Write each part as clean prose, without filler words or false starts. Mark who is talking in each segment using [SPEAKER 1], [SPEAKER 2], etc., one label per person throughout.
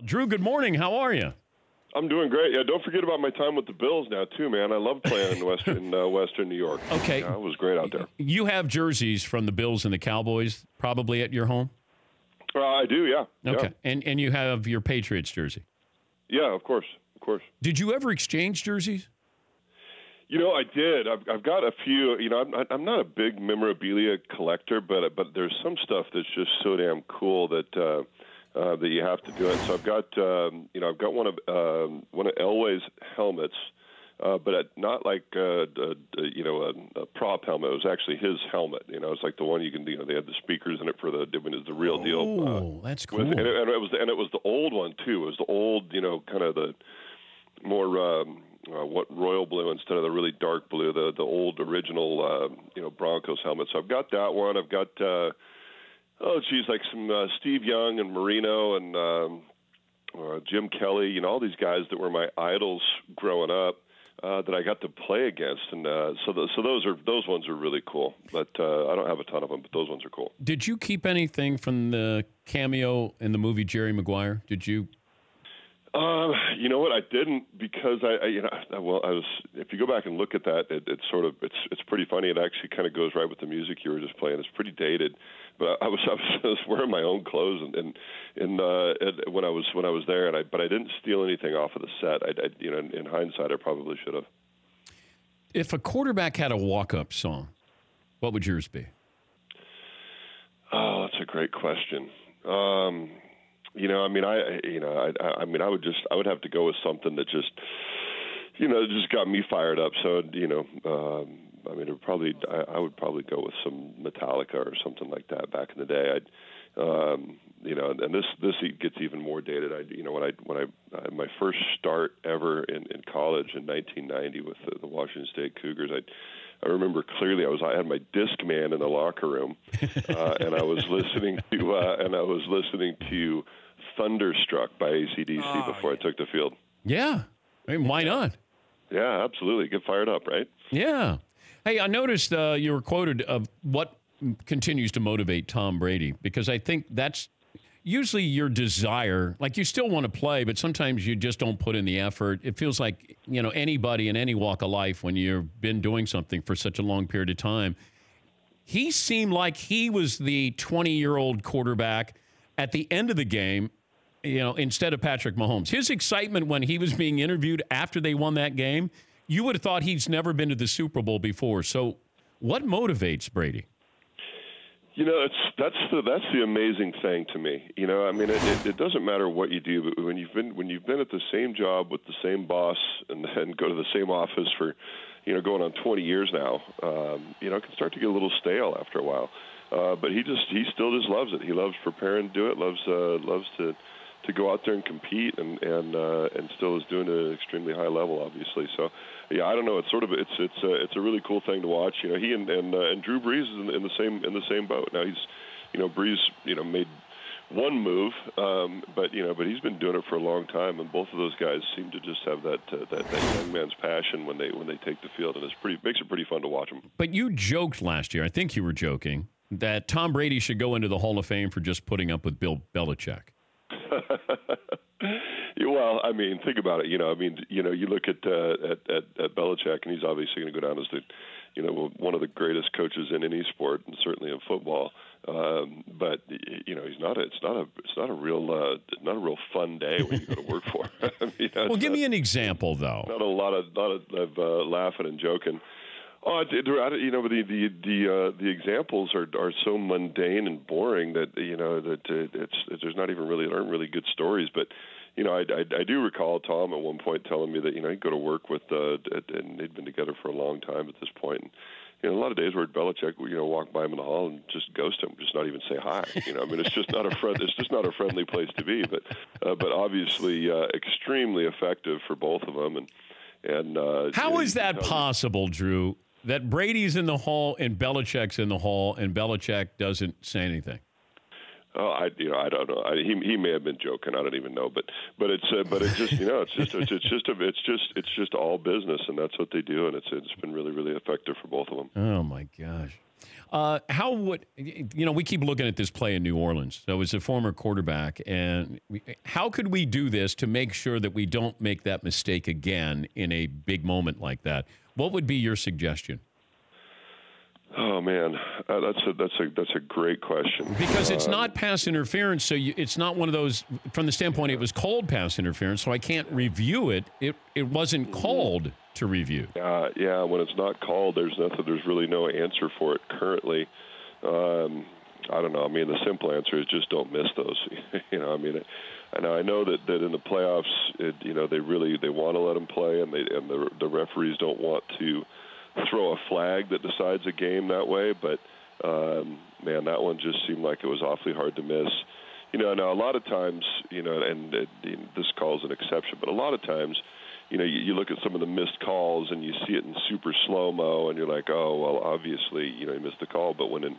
[SPEAKER 1] Drew, good morning. How are you?
[SPEAKER 2] I'm doing great. Yeah, don't forget about my time with the Bills now, too, man. I love playing in Western New York.
[SPEAKER 1] Okay.
[SPEAKER 2] Yeah, it was great out there.
[SPEAKER 1] You have jerseys from the Bills and the Cowboys probably at your home?
[SPEAKER 2] I do, yeah.
[SPEAKER 1] Okay.
[SPEAKER 2] Yeah.
[SPEAKER 1] And you have your Patriots jersey?
[SPEAKER 2] Yeah, of course. Of course.
[SPEAKER 1] Did you ever exchange jerseys?
[SPEAKER 2] You know, I did. I've got a few. You know, I'm not a big memorabilia collector, but there's some stuff that's just so damn cool that that you have to do it. So I've got I've got one of Elway's helmets, but not like a prop helmet. It was actually his helmet. You know, it's like the one you can. You know, they had the speakers in it for the real deal.
[SPEAKER 1] Oh, that's cool.
[SPEAKER 2] And it was the old one too. It was the old, kind of the more what royal blue instead of the really dark blue. The old original Broncos helmet. So I've got that one. I've got. Like some Steve Young and Marino and Jim Kelly, all these guys that were my idols growing up that I got to play against, and so those ones are really cool. But I don't have a ton of them, but those ones are cool.
[SPEAKER 1] Did you keep anything from the cameo in the movie Jerry Maguire? Did you?
[SPEAKER 2] You know what? I didn't because I was. If you go back and look at that, it's pretty funny. It actually kind of goes right with the music you were just playing. It's pretty dated, but I was wearing my own clothes and when I was there, but I didn't steal anything off of the set. In hindsight, I probably should have.
[SPEAKER 1] If a quarterback had a walk-up song, what would yours be?
[SPEAKER 2] Oh, that's a great question. I would have to go with something that just got me fired up. So, I would probably go with some Metallica or something like that back in the day. And this gets even more dated. My first start ever in college in 1990 with the Washington State Cougars, I remember clearly I had my Discman in the locker room, and I was listening to Thunderstruck by AC/DC before I took the field.
[SPEAKER 1] Yeah. I mean, why not?
[SPEAKER 2] Yeah, absolutely. Get fired up, right?
[SPEAKER 1] Yeah. Hey, I noticed you were quoted of what continues to motivate Tom Brady, because I think that's usually your desire. Like, you still want to play, but sometimes you just don't put in the effort. It feels like, anybody in any walk of life, when you've been doing something for such a long period of time, he seemed like he was the 20-year-old quarterback at the end of the game, instead of Patrick Mahomes. His excitement when he was being interviewed after they won that game, you would have thought he's never been to the Super Bowl before. So what motivates Brady?
[SPEAKER 2] That's the amazing thing to me. It doesn't matter what you do, but when you've been at the same job with the same boss and go to the same office for, going on 20 years now, it can start to get a little stale after a while. But he still just loves it. He loves preparing to do it. Loves to go out there and compete, and still is doing it at an extremely high level, obviously. So, yeah, I don't know. It's it's a really cool thing to watch. He and Drew Brees is in the same boat. Now Brees made one move, but he's been doing it for a long time, and both of those guys seem to just have that young man's passion when they take the field, and makes it pretty fun to watch them.
[SPEAKER 1] But you joked last year, I think you were joking, that Tom Brady should go into the Hall of Fame for just putting up with Bill Belichick.
[SPEAKER 2] Well, I mean, think about it. You look at Belichick, and he's obviously going to go down as one of the greatest coaches in any sport, and certainly in football. But he's not. It's not a real fun day when you go to work for him.
[SPEAKER 1] Well, give me an example, though.
[SPEAKER 2] Not a lot of laughing and joking. Oh, the examples are so mundane and boring that aren't really good stories. But I do recall Tom at one point telling me that he'd go to work with and they'd been together for a long time at this point. And a lot of days where Belichick would walk by him in the hall and just ghost him, just not even say hi. It's just not a friendly place to be. But obviously extremely effective for both of them. And
[SPEAKER 1] how is that possible, Drew? That Brady's in the hall and Belichick's in the hall, and Belichick doesn't say anything.
[SPEAKER 2] Oh, I don't know. He may have been joking. I don't even know. But it's just it's just all business, and that's what they do, and it's been really effective for both of them.
[SPEAKER 1] Oh my gosh. How would we keep looking at this play in New Orleans? So as a former quarterback, and how could we do this to make sure that we don't make that mistake again in a big moment like that? What would be your suggestion?
[SPEAKER 2] Oh man, that's a great question.
[SPEAKER 1] Because it's not pass interference, so it's not one of those. From the standpoint, it was called pass interference, so I can't review it. It wasn't called to review.
[SPEAKER 2] Yeah. When it's not called, there's really no answer for it currently. I don't know. I mean, the simple answer is just don't miss those. I mean, I know that in the playoffs, they want to let them play, and the referees don't want to throw a flag that decides a game that way, but man, that one just seemed like it was awfully hard to miss. Now a lot of times, and this call's an exception, but a lot of times, you look at some of the missed calls and you see it in super slow-mo, and you're like, oh, well, obviously, you missed the call, but when in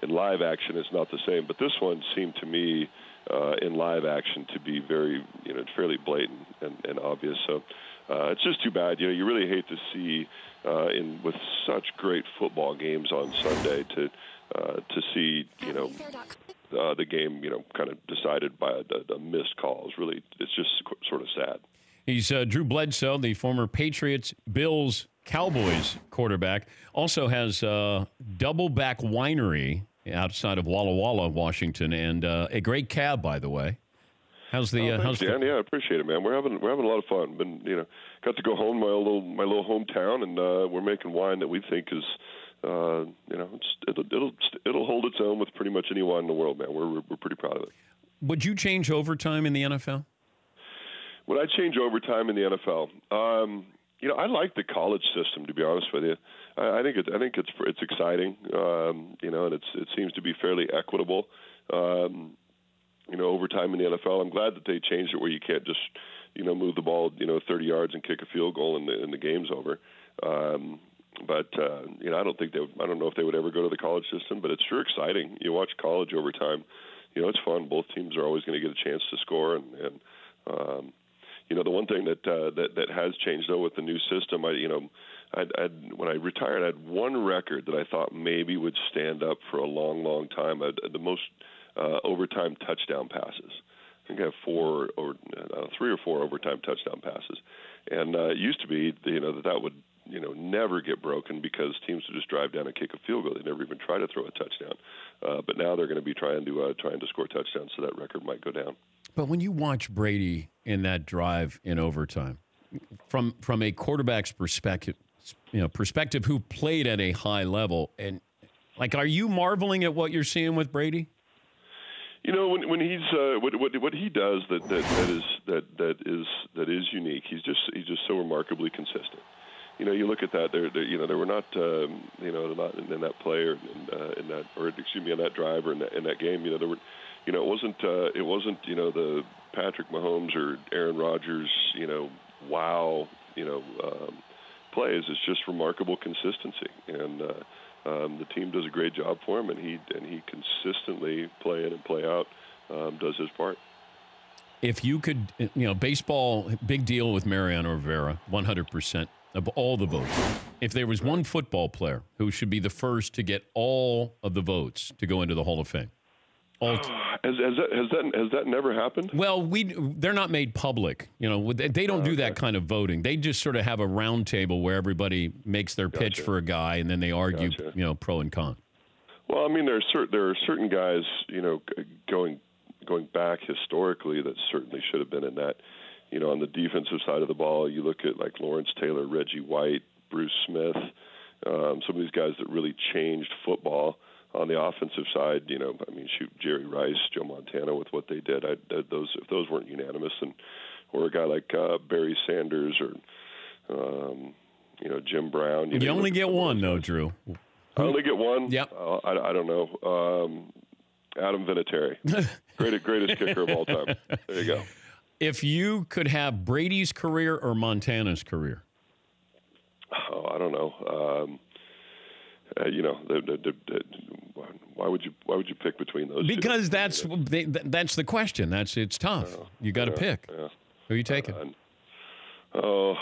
[SPEAKER 2] live action, it's not the same. But this one seemed to me in live action to be very, fairly blatant and obvious. So it's just too bad. You really hate to see with such great football games on Sunday to see the game kind of decided by a missed call. It's just sort of sad.
[SPEAKER 1] He's Drew Bledsoe, the former Patriots, Bills, Cowboys quarterback. Also has Double Back Winery outside of Walla Walla, Washington, and a great cab, by the way. How's the?
[SPEAKER 2] Dan? Yeah, I appreciate it, man. We're having a lot of fun. Got to go home my little hometown, and we're making wine that we think is, it'll hold its own with pretty much any wine in the world, man. We're pretty proud of it.
[SPEAKER 1] Would you change overtime in the NFL?
[SPEAKER 2] Would I change overtime in the NFL? I like the college system, to be honest with you. I think it's exciting, and it seems to be fairly equitable. Overtime in the NFL. I'm glad that they changed it where you can't just, move the ball, 30 yards and kick a field goal and the game's over. But I don't know if they would ever go to the college system, but it's sure exciting. You watch college overtime, it's fun. Both teams are always going to get a chance to score, and the one thing that has changed though with the new system, when I retired, I had one record that I thought maybe would stand up for a long time. The most overtime touchdown passes. I think I have 3 or 4 overtime touchdown passes, and it used to be that would never get broken because teams would just drive down and kick a field goal. They never even try to throw a touchdown. But now they're going to be trying to score touchdowns, so that record might go down.
[SPEAKER 1] But when you watch Brady in that drive in overtime, from a quarterback's perspective, who played at a high level, and are you marveling at what you're seeing with Brady?
[SPEAKER 2] When he's what he does that is unique. He's just so remarkably consistent. You look at that. There were not not in that play or in that drive or in that game. There were. It wasn't the Patrick Mahomes or Aaron Rodgers, wow, plays. It's just remarkable consistency, and the team does a great job for him, and he consistently play in and play out does his part.
[SPEAKER 1] If you could, baseball, big deal with Mariano Rivera, 100% of all the votes. If there was one football player who should be the first to get all of the votes to go into the Hall of Fame.
[SPEAKER 2] Has that never happened?
[SPEAKER 1] Well, they're not made public. They don't do that kind of voting. They just sort of have a round table where everybody makes their pitch for a guy, and then they argue, pro and con.
[SPEAKER 2] Well, I mean, there are certain guys, going back historically that certainly should have been in that. On the defensive side of the ball, you look at like Lawrence Taylor, Reggie White, Bruce Smith, some of these guys that really changed football. On the offensive side, Jerry Rice, Joe Montana with what they did. If those weren't unanimous, or a guy like Barry Sanders or Jim Brown.
[SPEAKER 1] You only get one, though, Drew.
[SPEAKER 2] I only get one.
[SPEAKER 1] Yep.
[SPEAKER 2] I don't know. Adam Vinatieri, greatest kicker of all time. There you go.
[SPEAKER 1] If you could have Brady's career or Montana's career,
[SPEAKER 2] I don't know. why would you pick between those?
[SPEAKER 1] Because that's the question. It's tough. You got to pick.
[SPEAKER 2] Yeah.
[SPEAKER 1] Who are you taking?
[SPEAKER 2] I don't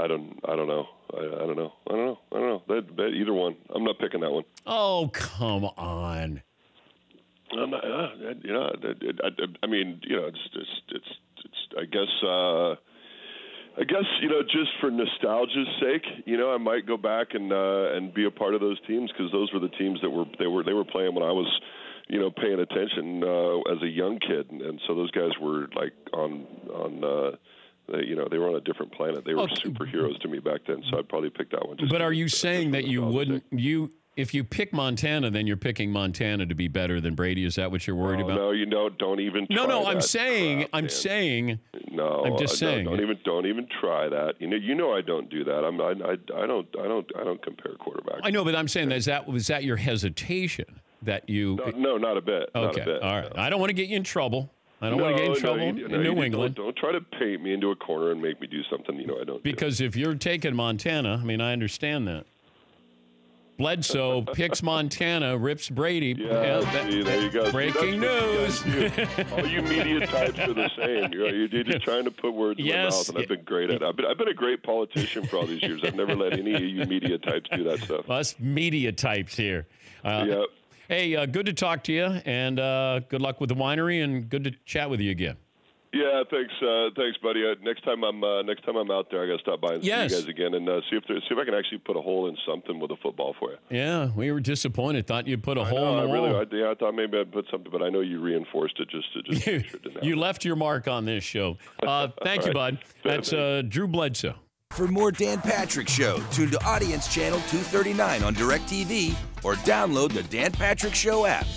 [SPEAKER 2] know. I don't know. Either one. I'm not picking that one.
[SPEAKER 1] Oh, come on.
[SPEAKER 2] I'm not, I mean, it's. I guess just for nostalgia's sake, I might go back and be a part of those teams, because those were the teams that they were playing when I was, paying attention as a young kid, and so those guys were like on. They were on a different planet. They were superheroes to me back then, so I'd probably pick that one.
[SPEAKER 1] But are you saying that you wouldn't if you pick Montana, then you're picking Montana to be better than Brady? Is that what you're worried about?
[SPEAKER 2] No, don't even try
[SPEAKER 1] No,
[SPEAKER 2] that.
[SPEAKER 1] I'm saying. No, I'm just saying.
[SPEAKER 2] Don't even try that. I don't do that. I don't compare quarterbacks.
[SPEAKER 1] I know, but I'm saying was that your hesitation that you?
[SPEAKER 2] No, not a bit.
[SPEAKER 1] Okay,
[SPEAKER 2] not a bit,
[SPEAKER 1] all right. No. I don't want to get you in trouble. I don't want to get in trouble in New England.
[SPEAKER 2] Don't try to paint me into a corner and make me do something I don't.
[SPEAKER 1] Because if you're taking Montana, I mean, I understand that. Bledsoe picks Montana, rips Brady.
[SPEAKER 2] Yeah, there you go.
[SPEAKER 1] Breaking news.
[SPEAKER 2] All you media types are the same. You're just trying to put words in my mouth, and I've been great at it. I've been a great politician for all these years. I've never let any of you media types do that stuff.
[SPEAKER 1] Us media types here.
[SPEAKER 2] Yep.
[SPEAKER 1] Hey, good to talk to you, and good luck with the winery, and good to chat with you again.
[SPEAKER 2] Yeah, thanks, buddy. Next time I'm out there, I got to stop by and see you guys again, and see if I can actually put a hole in something with a football for you.
[SPEAKER 1] Yeah, we were disappointed. Thought you'd put a hole in the wall.
[SPEAKER 2] I thought maybe I'd put something, but I know you reinforced it just to make sure it didn't happen.
[SPEAKER 1] You left your mark on this show. Thank you, bud. That's Drew Bledsoe.
[SPEAKER 3] For more Dan Patrick Show, tune to Audience Channel 239 on DirecTV or download the Dan Patrick Show app.